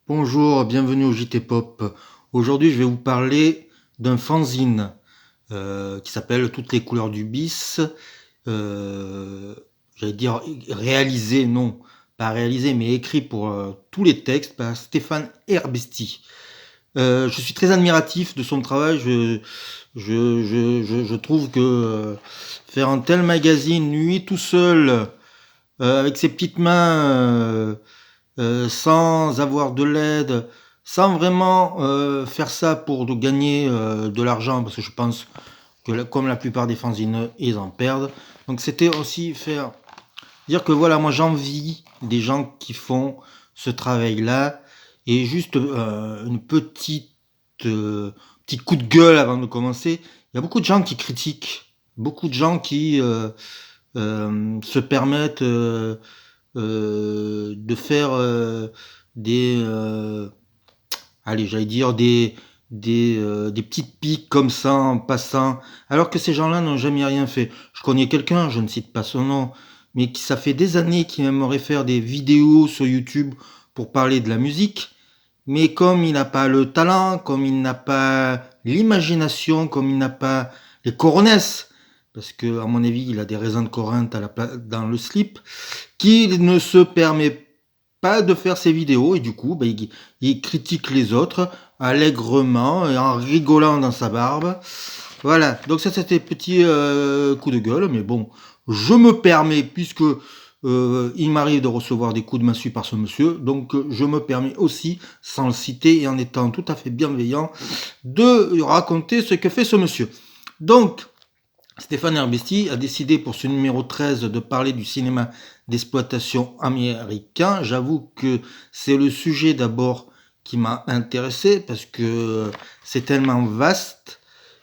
Bonjour, bienvenue au JT Pop. Aujourd'hui, je vais vous parler d'un fanzine qui s'appelle Toutes les couleurs du bis. Euh, J'allais dire réalisé, non, pas réalisé, mais écrit pour tous les textes par Stéphane Herbesti. Je suis très admiratif de son travail. Je trouve que faire un tel magazine, lui tout seul, avec ses petites mains, sans avoir de l'aide, sans vraiment faire ça pour gagner de l'argent, parce que je pense que comme la plupart des fanzines, ils en perdent. Donc c'était aussi faire dire que voilà, moi j'envie des gens qui font ce travail-là, et juste une petite petit coup de gueule avant de commencer. Il y a beaucoup de gens qui critiquent, beaucoup de gens qui se permettent de faire des, allez, j'allais dire des petites piques comme ça en passant, alors que ces gens-là n'ont jamais rien fait. Je connais quelqu'un, je ne cite pas son nom, mais qui ça fait des années qu'il aimerait faire des vidéos sur YouTube pour parler de la musique, mais comme il n'a pas le talent, comme il n'a pas l'imagination, comme il n'a pas les coronesses, parce que à mon avis il a des raisins de Corinthe dans le slip, qu'il ne se permet pas de faire ses vidéos, et du coup il critique les autres allègrement et en rigolant dans sa barbe. Voilà, donc ça c'était petit coup de gueule, mais bon, je me permets, puisque il m'arrive de recevoir des coups de massue par ce monsieur, donc je me permets aussi, sans le citer et en étant tout à fait bienveillant, de raconter ce que fait ce monsieur. Donc, Stéphane Herbesti a décidé pour ce numéro 13 de parler du cinéma d'exploitation américain. J'avoue que c'est le sujet d'abord qui m'a intéressé parce que c'est tellement vaste.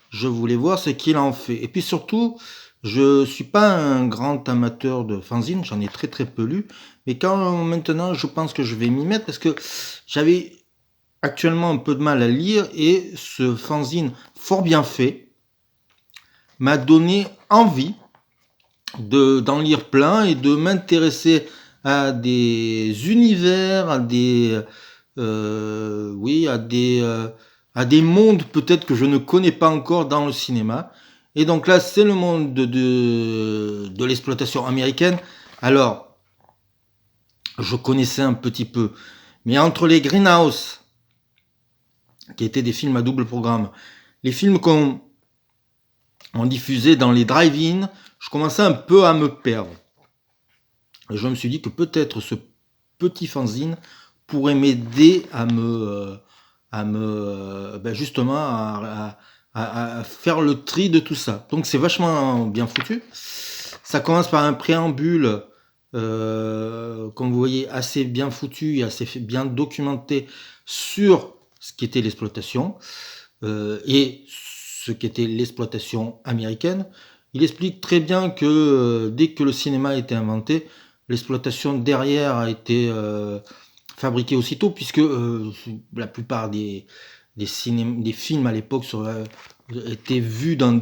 Je voulais voir ce qu'il en fait. Et puis surtout, je suis pas un grand amateur de fanzine, j'en ai très très peu lu. Mais quand maintenant, je pense que je vais m'y mettre parce que j'avais actuellement un peu de mal à lire, et ce fanzine fort bien fait m'a donné envie d'en lire plein et de m'intéresser à des univers, oui, à des mondes peut-être que je ne connais pas encore dans le cinéma. Et donc là, c'est le monde de l'exploitation américaine. Alors, je connaissais un petit peu, mais entre les Greenhouse, qui étaient des films à double programme, les films qu'on diffusait dans les drive-in, je commençais un peu à me perdre. Et je me suis dit que peut-être ce petit fanzine pourrait m'aider justement à faire le tri de tout ça. Donc c'est vachement bien foutu. Ça commence par un préambule, comme vous voyez, assez bien foutu et assez bien documenté sur ce qu'était l'exploitation et ce qu'était l'exploitation américaine. Il explique très bien que dès que le cinéma a été inventé, l'exploitation derrière a été fabriquée aussitôt, puisque la plupart des films à l'époque étaient vus dans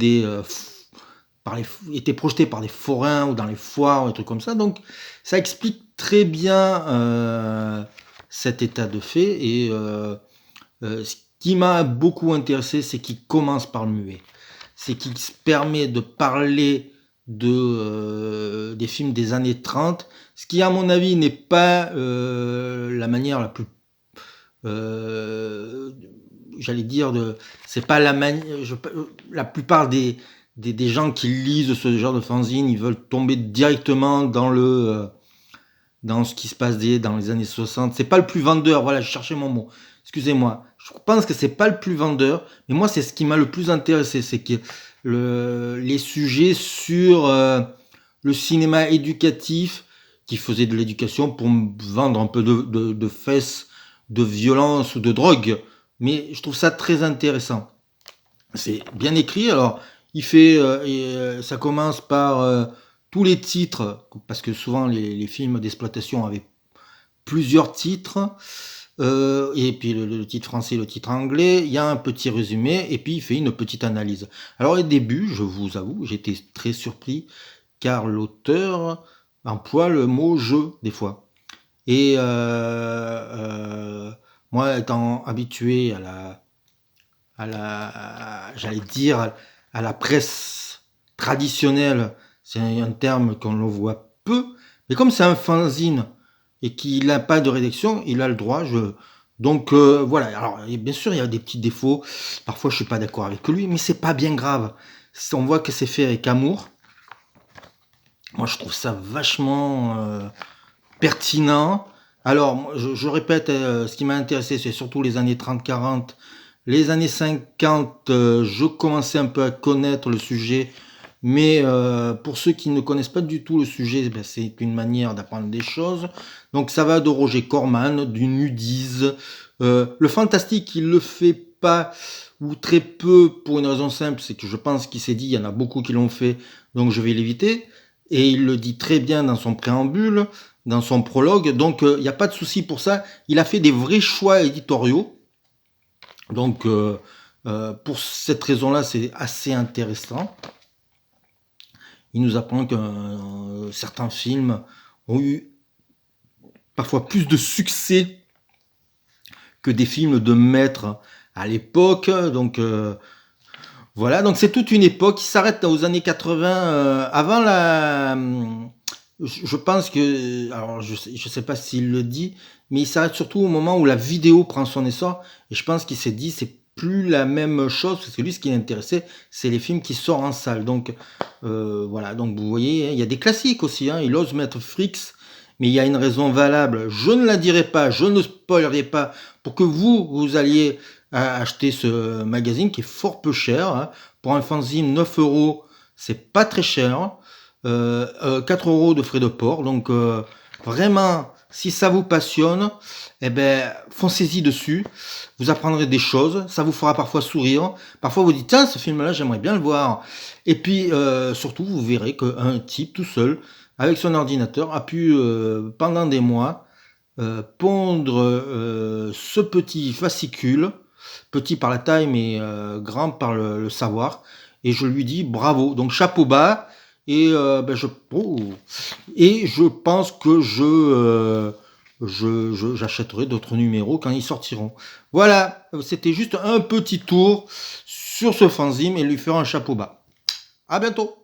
étaient projetés par des forains ou dans les foires, ou des trucs comme ça. Donc ça explique très bien cet état de fait. Et ce qui m'a beaucoup intéressé, c'est qu'il commence par le muet. C'est qu'il se permet de parler des films des années 30, ce qui à mon avis n'est pas la manière la plus euh, j'allais dire c'est pas la manière, la plupart des gens qui lisent ce genre de fanzine, ils veulent tomber directement dans ce qui se passe dans les années 60. C'est pas le plus vendeur, voilà, je cherchais mon mot. Excusez-moi. Je pense que c'est pas le plus vendeur, mais moi c'est ce qui m'a le plus intéressé, c'est que les sujets sur le cinéma éducatif, qui faisait de l'éducation pour me vendre un peu de fesses, de violence ou de drogue. Mais je trouve ça très intéressant. C'est bien écrit. Alors, ça commence par tous les titres, parce que souvent les films d'exploitation avaient plusieurs titres, et puis le titre français, le titre anglais, il y a un petit résumé, et puis il fait une petite analyse. Alors au début, je vous avoue, j'étais très surpris, car l'auteur emploie le mot « je » des fois. Et Moi, étant habitué j'allais dire, à la presse traditionnelle, c'est un terme qu'on le voit peu, mais comme c'est un fanzine et qu'il n'a pas de rédaction, il a le droit. Donc voilà. Alors bien sûr, il y a des petits défauts. Parfois, je suis pas d'accord avec lui, mais c'est pas bien grave. On voit que c'est fait avec amour. Moi, je trouve ça vachement pertinent. Alors, je répète, ce qui m'a intéressé, c'est surtout les années 30-40. Les années 50, je commençais un peu à connaître le sujet, mais pour ceux qui ne connaissent pas du tout le sujet, ben, c'est une manière d'apprendre des choses. Donc ça va de Roger Corman, du nudisme. Le fantastique, il le fait pas ou très peu pour une raison simple, c'est que je pense qu'il s'est dit, il y en a beaucoup qui l'ont fait, donc je vais l'éviter. Et il le dit très bien dans son préambule, dans son prologue, donc il n'y a pas de souci pour ça. Il a fait des vrais choix éditoriaux. Donc, pour cette raison-là, c'est assez intéressant. Il nous apprend que certains films ont eu parfois plus de succès que des films de maître à l'époque. Donc, voilà. Donc, c'est toute une époque qui s'arrête aux années 80. Avant la... Je pense que... Alors, je sais pas s'il le dit, mais il s'arrête surtout au moment où la vidéo prend son essor. Et je pense qu'il s'est dit, c'est plus la même chose, parce que lui, ce qui l'intéressait, c'est les films qui sortent en salle. Donc, voilà. Donc, vous voyez, hein, il y a des classiques aussi. Hein. Il ose mettre Fricks, mais il y a une raison valable. Je ne la dirai pas, je ne spoilerai pas, pour que vous alliez acheter ce magazine qui est fort peu cher. Hein. Pour un fanzine, 9 euros, c'est pas très cher. 4 euros de frais de port. Donc, vraiment, si ça vous passionne, eh ben, foncez-y dessus. Vous apprendrez des choses. Ça vous fera parfois sourire. Parfois, vous dites, tiens, ce film-là, j'aimerais bien le voir. Et puis, surtout, vous verrez qu'un type tout seul, avec son ordinateur, a pu, pendant des mois, pondre ce petit fascicule, petit par la taille, mais grand par le savoir. Et je lui dis bravo. Donc, chapeau bas. Et, et je pense que j'achèterai d'autres numéros quand ils sortiront. Voilà, c'était juste un petit tour sur ce fanzine et lui faire un chapeau bas. À bientôt.